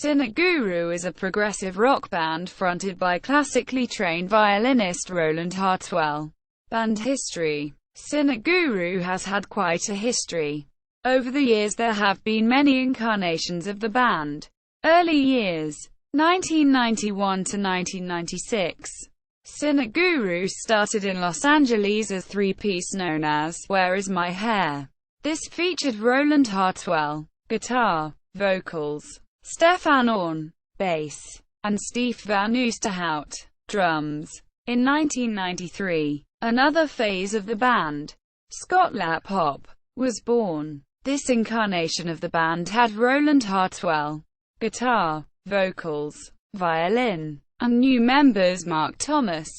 Cynic Guru is a progressive rock band fronted by classically trained violinist Roland Hartwell. Band history. Cynic Guru has had quite a history. Over the years there have been many incarnations of the band. Early years, 1991 to 1996. Cynic Guru started in Los Angeles as three-piece known as Where Is My Hair? This featured Roland Hartwell, guitar, vocals, Stefan Orn, bass, and Steve Van Oosterhout, drums. In 1993, another phase of the band, Scott Pop, was born. This incarnation of the band had Roland Hartwell, guitar, vocals, violin, and new members Mark Thomas,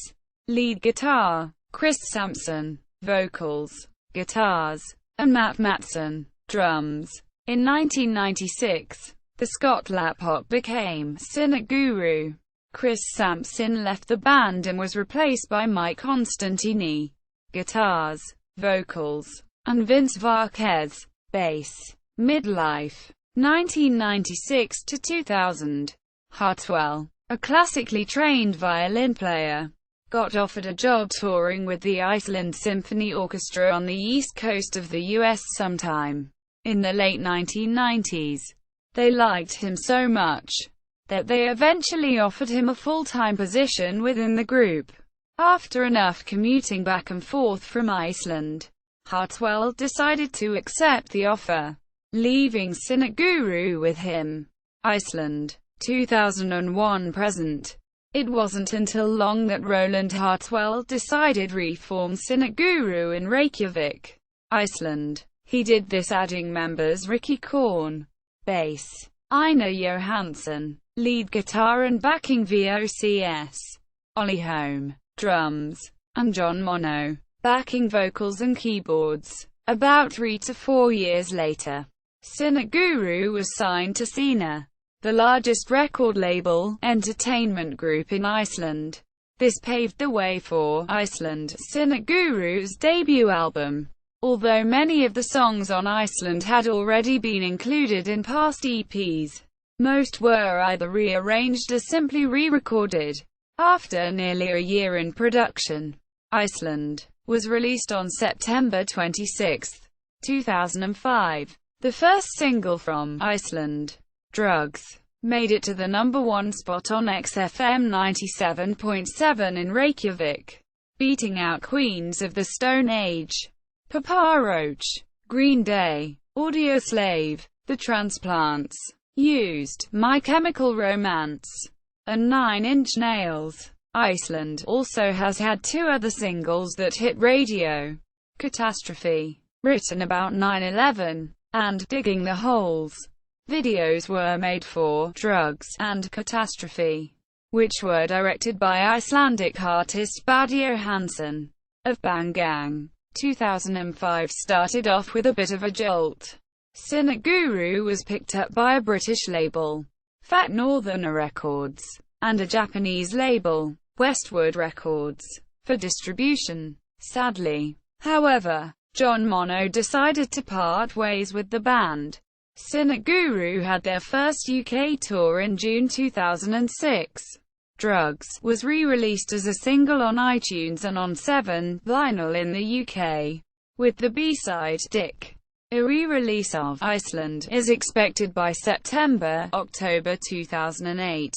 lead guitar, Chris Sampson, vocals, guitars, and Matt Matson, drums. In 1996, the Scott Pop became Cynic Guru. Chris Sampson left the band and was replaced by Mike Constantini, guitars, vocals, and Vince Varquez, bass. Midlife, 1996 to 2000. Hartwell, a classically trained violin player, got offered a job touring with the Iceland Symphony Orchestra on the east coast of the US sometime in the late 1990s. They liked him so much that they eventually offered him a full-time position within the group. After enough commuting back and forth from Iceland, Hartwell decided to accept the offer, leaving Cynic Guru with him. Iceland, 2001-present. It wasn't until long that Roland Hartwell decided reform Cynic Guru in Reykjavik, Iceland. He did this adding members Ricky Korn, bass, Einar Johansson, lead guitar and backing vocals, Ollie Holm, drums, and John Mono, backing vocals and keyboards. About 3 to 4 years later, Cynic Guru was signed to Sina, the largest record label, entertainment group in Iceland. This paved the way for Iceland, Cynic Guru's debut album. Although many of the songs on Iceland had already been included in past EPs, most were either rearranged or simply re-recorded. After nearly a year in production, Iceland was released on September 26, 2005. The first single from Iceland, Drugs, made it to the #1 spot on XFM 97.7 in Reykjavik, beating out Queens of the Stone Age, Papa Roach, Green Day, Audioslave, The Transplants, Used, My Chemical Romance, and 9 Inch Nails. Iceland also has had 2 other singles that hit radio: Catastrophe, written about 9/11, and Digging the Holes. Videos were made for Drugs and Catastrophe, which were directed by Icelandic artist Badi Johansson of Bang Gang. 2005 started off with a bit of a jolt. Cynic Guru was picked up by a British label, Fat Northerner Records, and a Japanese label, Westwood Records, for distribution. Sadly, however, John Mono decided to part ways with the band. Cynic Guru had their first UK tour in June 2006. Drugs was re-released as a single on iTunes and on 7 Vinyl in the UK, with the B-side, Dick. A re-release of Iceland is expected by September-October 2008.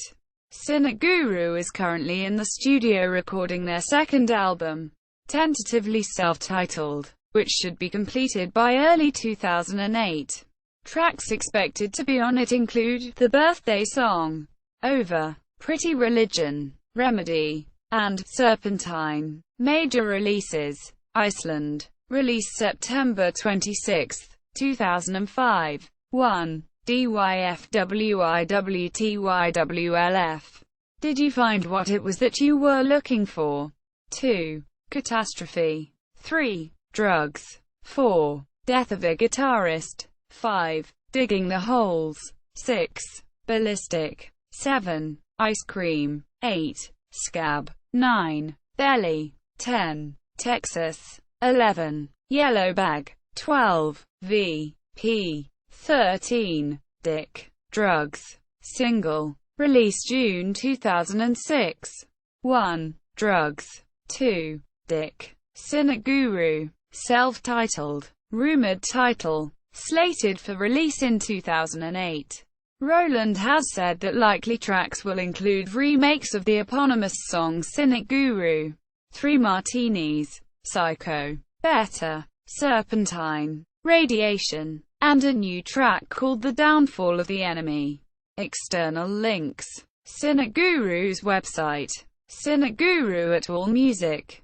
Cynic Guru is currently in the studio recording their second album, tentatively self-titled, which should be completed by early 2008. Tracks expected to be on it include The Birthday Song, Over, Pretty Religion, Remedy, and Serpentine. Major releases: Iceland, released September 26, 2005. 1. DYFWIWTYWLF. Did you find what it was that you were looking for? 2. Catastrophe. 3. Drugs. 4. Death of a Guitarist. 5. Digging the Holes. 6. Ballistic. 7. Ice Cream. 8. Scab. 9. Belly. 10. Texas. 11. Yellow Bag. 12. V. P. 13. Dick. Drugs. Single. Released June 2006. 1. Drugs. 2. Dick. Cynic Guru. Self-titled. Rumored title. Slated for release in 2008. Roland has said that likely tracks will include remakes of the eponymous song Cynic Guru, 3 Martinis, Psycho, Better, Serpentine, Radiation, and a new track called The Downfall of the Enemy. External links. Cynic Guru's website. Cynic Guru at AllMusic.